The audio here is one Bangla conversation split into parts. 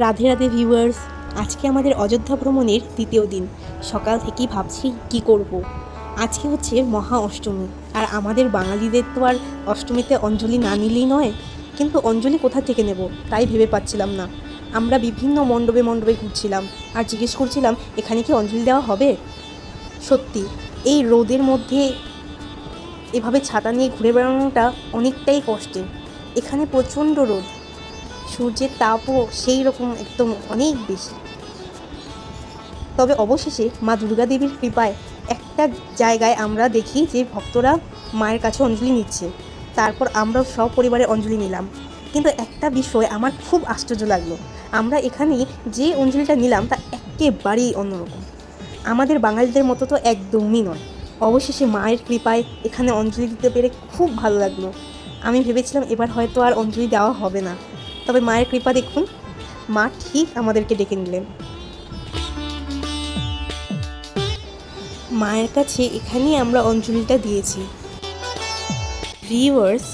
রাধে রাধে ভিউয়ার্স, আজকে আমাদের অযোধ্যা ভ্রমণের দ্বিতীয় দিন। সকাল থেকেই ভাবছি কি করব। আজকে হচ্ছে মহা অষ্টমী, আর আমাদের বাঙালিদের তো আর অষ্টমীতে অঞ্জলি না নিলেই নয়। কিন্তু অঞ্জলি কোথা থেকে নেব তাই ভেবে পাচ্ছিলাম না। আমরা বিভিন্ন মণ্ডপে মণ্ডপে ঘুরছিলাম আর জিজ্ঞেস করছিলাম এখানে কি অঞ্জলি দেওয়া হবে। সত্যি এই রোদের মধ্যে এভাবে ছাতা নিয়ে ঘুরে বেড়ানোটা অনেকটাই কষ্টের। এখানে প্রচণ্ড রোদ, সূর্যের তাপও সেই রকম একদম অনেক বেশি। তবে অবশেষে মা দুর্গা দেবীর কৃপায় একটা জায়গায় আমরা দেখি যে ভক্তরা মায়ের কাছে অঞ্জলি নিচ্ছে। তারপর আমরাও সপরিবারে অঞ্জলি নিলাম। কিন্তু একটা বিষয় আমার খুব আশ্চর্য লাগলো, আমরা এখানে যে অঞ্জলিটা নিলাম তা একেবারেই অন্যরকম। আমাদের বাঙালিদের মতো তো একদমই নয়। অবশেষে মায়ের কৃপায় এখানে অঞ্জলি দিতে পেরে খুব ভালো লাগলো। আমি ভেবেছিলাম এবার হয়তো আর অঞ্জলি দেওয়া হবে না, তবে মায়ের কৃপা দেখুন, মা ঠিক আমাদেরকে ডেকে নিলেন। মায়ের কাছে এখানেই আমরা অঞ্জলিটা দিয়েছি। ভিউয়ার্স,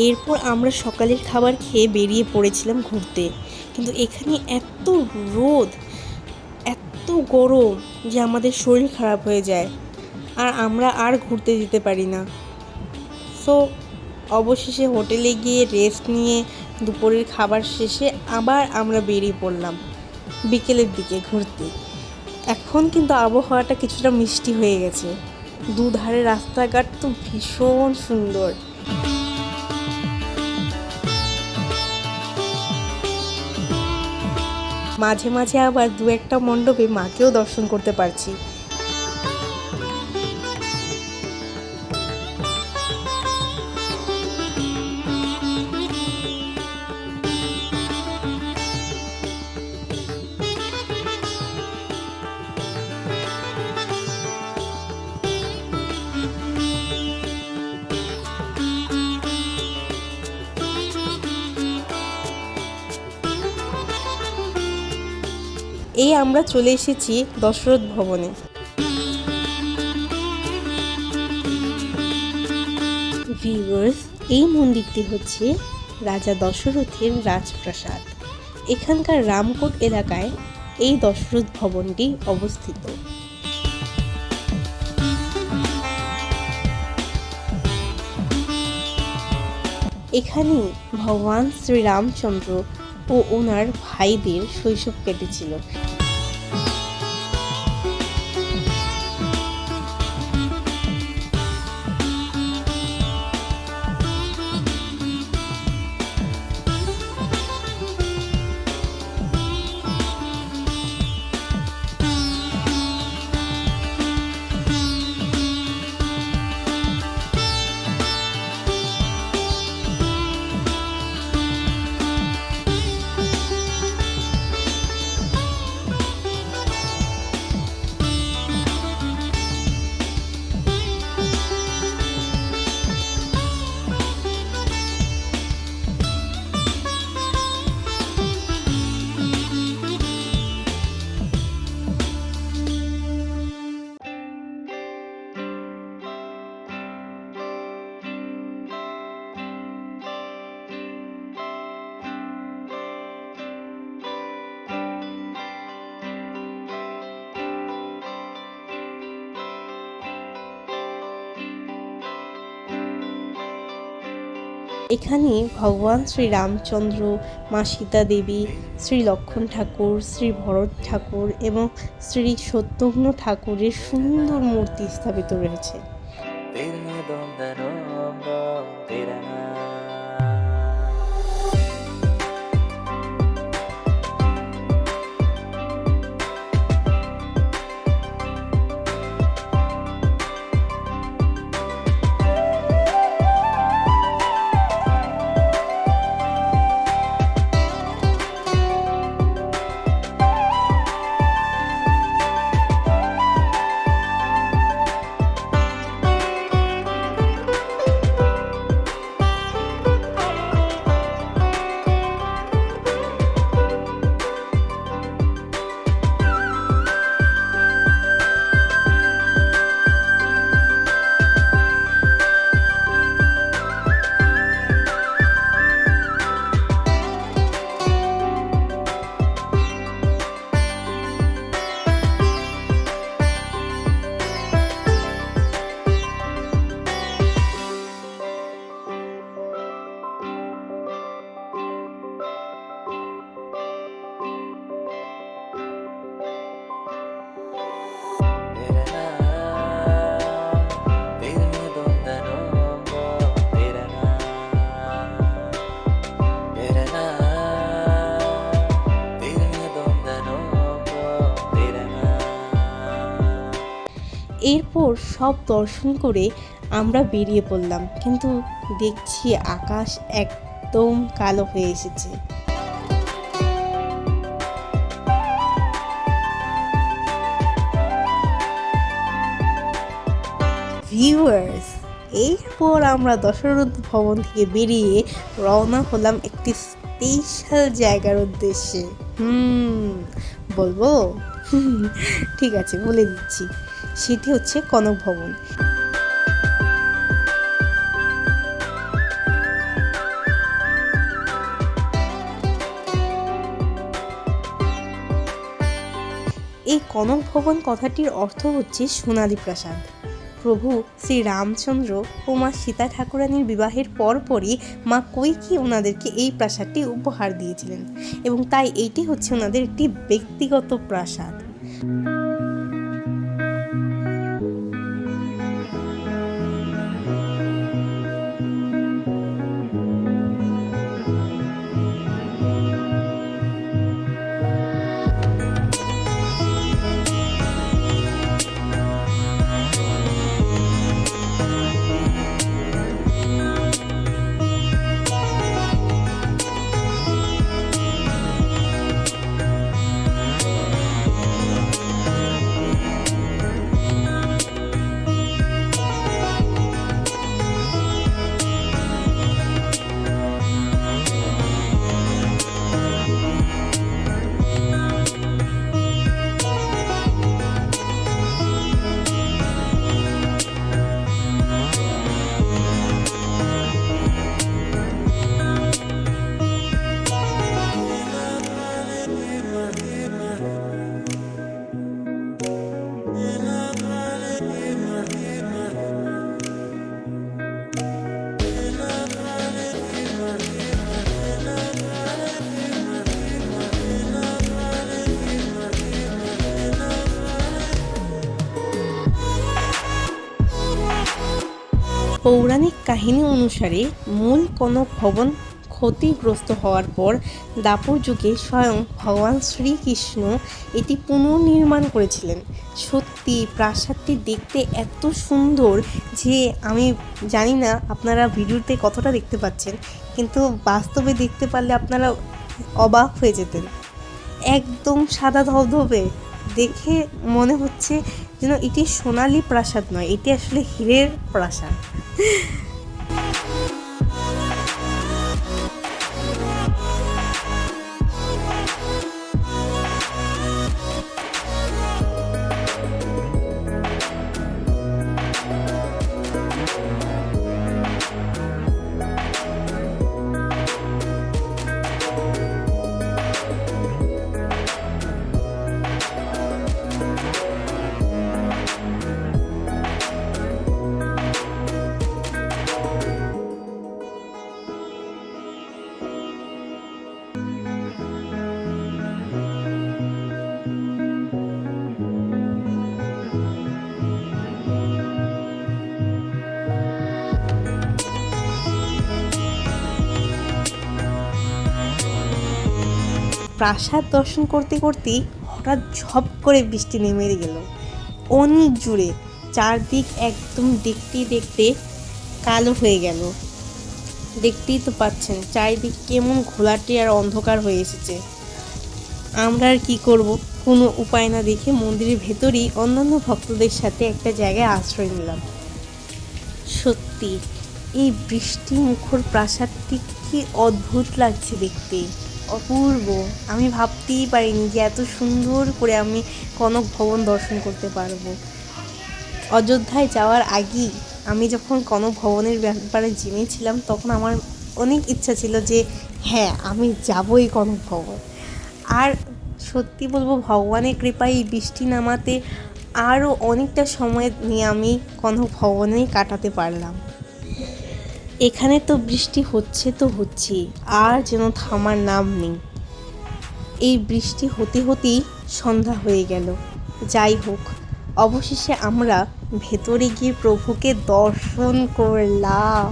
এরপর আমরা সকালের খাবার খেয়ে বেরিয়ে পড়েছিলাম ঘুরতে। কিন্তু এখানে এত রোদ, এত গরম যে আমাদের শরীর খারাপ হয়ে যায়, আর আমরা আর ঘুরতে যেতে পারি না। সো অবশেষে হোটেলে গিয়ে রেস্ট নিয়ে দুপুরের খাবার শেষে আবার আমরা বেরিয়ে পড়লাম বিকেলের দিকে ঘুরতে। এখন কিন্তু আবহাওয়াটা কিছুটা মিষ্টি হয়ে গেছে, দুধারে রাস্তাঘাট তো ভীষণ সুন্দর। মাঝে মাঝে আবার দু একটা মণ্ডপে মাকেও দর্শন করতে পারছি। এই আমরা চলে এসেছি দশরথ ভবনে। ভিউয়ার্স, এই মন্দিরটি হচ্ছে রাজা দশরথের রাজপ্রাসাদ। এখানকার রামকোট এলাকায় এই দশরথ ভবনটি অবস্থিত। এখানেই ভগবান শ্রীরামচন্দ্র ও ওনার ভাইদের শৈশব কেটেছিল। এখানে ভগবান শ্রী রামচন্দ্র, মা সীতা দেবী, শ্রী লক্ষ্মণ ঠাকুর, শ্রী ভরত ঠাকুর এবং শ্রী সত্যঘ্ন ঠাকুরের সুন্দর মূর্তি স্থাপিত রয়েছে। এরপর সব দর্শন করে আমরা বেরিয়ে পড়লাম, কিন্তু দেখছি আকাশ একদম কালো হয়ে এসেছে। ভিউয়ার্স, এরপর আমরা দশরথ ভবন থেকে বেরিয়ে রওনা হলাম একটি স্পেশাল জায়গার উদ্দেশ্যে। বলবো? ঠিক আছে, বলে দিচ্ছি। সেটি হচ্ছে কনক ভবন। এই কনক ভবন কথাটির অর্থ হচ্ছে সোনালী প্রাসাদ। প্রভু শ্রী রামচন্দ্র ও মা সীতা ঠাকুরানীর বিবাহের পরপরই মা কৈকেয়ী ওনাদেরকে এই প্রাসাদটি উপহার দিয়েছিলেন, এবং তাই এইটি হচ্ছে ওনাদের একটি ব্যক্তিগত প্রাসাদ। পৌরাণিক কাহিনী অনুসারে মূল কনক ভবন ক্ষতিগ্রস্ত হওয়ার পর দাপর যুগে স্বয়ং ভগবান শ্রীকৃষ্ণ এটি পুনর্নির্মাণ করেছিলেন। সত্যি প্রাসাদটি দেখতে এত সুন্দর যে আমি জানি না আপনারা ভিডিওতে কতটা দেখতে পাচ্ছেন, কিন্তু বাস্তবে দেখতে পারলে আপনারা অবাক হয়ে যেতেন। একদম সাদা ধবধবে, দেখে মনে হচ্ছে যেন এটি সোনালী প্রাসাদ নয়, এটি আসলে হীরের প্রাসাদ। প্রাসাদ দর্শন করতে করতেই হঠাৎ ঝপ করে বৃষ্টি নেমে গেল অনেক জোরে। চারদিক একদম দেখতে দেখতে কালো হয়ে গেল। দেখতেই তো পাচ্ছেন চারিদিক কেমন ঘোলাটে আর অন্ধকার হয়ে এসেছে। আমরা আর কি করব, কোনো উপায় না দেখে মন্দিরের ভেতরেই অন্যান্য ভক্তদের সাথে একটা জায়গায় আশ্রয় নিলাম। সত্যি এই বৃষ্টি মুখর প্রাসাদটি কি অদ্ভুত লাগছে দেখতে, অপূর্ব। আমি ভাবতেই পারিনি যে এত সুন্দর করে আমি কনক ভবন দর্শন করতে পারবো। অযোধ্যায় যাওয়ার আগেই আমি যখন কনক ভবনের ব্যাপারে জেনেছিলাম, তখন আমার অনেক ইচ্ছা ছিল যে হ্যাঁ আমি যাবই কনক ভবন। আর সত্যি বলবো, ভগবানের কৃপায় এই বৃষ্টি নামাতে আরও অনেকটা সময় নিয়ে আমি কনক ভবনেই কাটাতে পারলাম। এখানে তো বৃষ্টি হচ্ছে তো হচ্ছেই, আর যেন থামার নাম নেই। এই বৃষ্টি হতে হতেই সন্ধ্যা হয়ে গেল। যাই হোক, অবশেষে আমরা ভেতরে গিয়ে প্রভুকে দর্শন করলাম।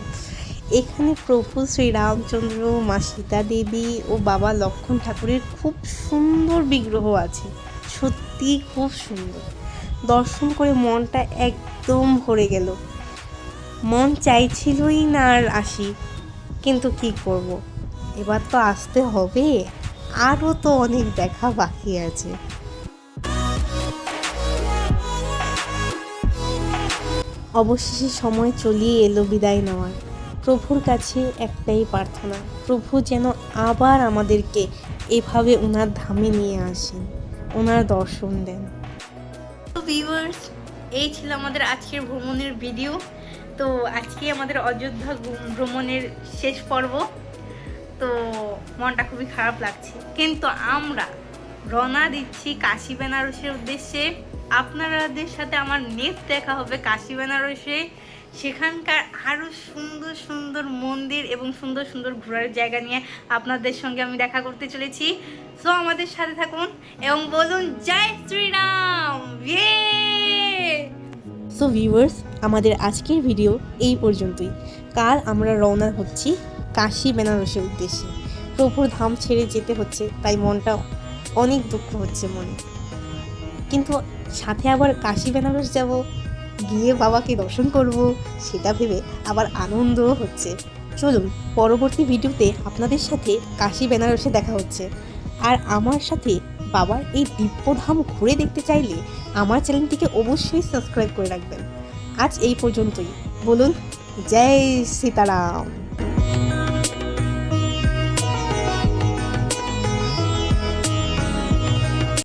এখানে প্রভু শ্রীরামচন্দ্র, মা সীতা দেবী ও বাবা লক্ষ্মণ ঠাকুরের খুব সুন্দর বিগ্রহ আছে, সত্যি খুব সুন্দর। দর্শন করে মনটা একদম ভরে গেল। মন চাইছিলই না আর আসি, কিন্তু কি করব, এবার তো আসতে হবে, আরও তো অনেক দেখা বাকি আছে। অবশেষে সময় চলিয়ে এলো বিদায় নেওয়ার। প্রভুর কাছে একটাই প্রার্থনা, প্রভু যেন আবার আমাদেরকে এভাবে ওনার ধামে নিয়ে আসেন, ওনার দর্শন দেন। তো ভিউয়ার্স, এই ছিল আমাদের আজকের ভ্রমণের ভিডিও। তো আজকে আমাদের অযোধ্যা ভ্রমণের শেষ পর্ব। তো মনটা খুবই খারাপ লাগছে, কিন্তু আমরা রওনা দিচ্ছি কাশী বেনারসের উদ্দেশ্যে। আপনাদের সাথে আমার নেক্সট দেখা হবে কাশী বেনারসে। সেখানকার আরও সুন্দর সুন্দর মন্দির এবং সুন্দর সুন্দর ঘোরার জায়গা নিয়ে আপনাদের সঙ্গে আমি দেখা করতে চলেছি। সো আমাদের সাথে থাকুন এবং বলুন জয় শ্রীরাম। সো ভিউয়ার্স, আমাদের আজকের ভিডিও এই পর্যন্তই। কাল আমরা রওনা হচ্ছি কাশী বেনারসের উদ্দেশ্যে। প্রভুর ধাম ছেড়ে যেতে হচ্ছে, তাই মনটা অনেক দুঃখ হচ্ছে মনে, কিন্তু সাথে আবার কাশী বেনারস যাব, গিয়ে বাবাকে দর্শন করব, সেটা ভেবে আবার আনন্দও হচ্ছে। চলুন পরবর্তী ভিডিওতে আপনাদের সাথে কাশী বেনারসে দেখা হচ্ছে। আর আমার সাথে বাবার এই দিব্যধাম ঘুরে দেখতে চাইলে আমার চ্যানেলটিকে অবশ্যই সাবস্ক্রাইব করে রাখবেন। আজ এই পর্যন্তই। বলুন জয় সীতারাম।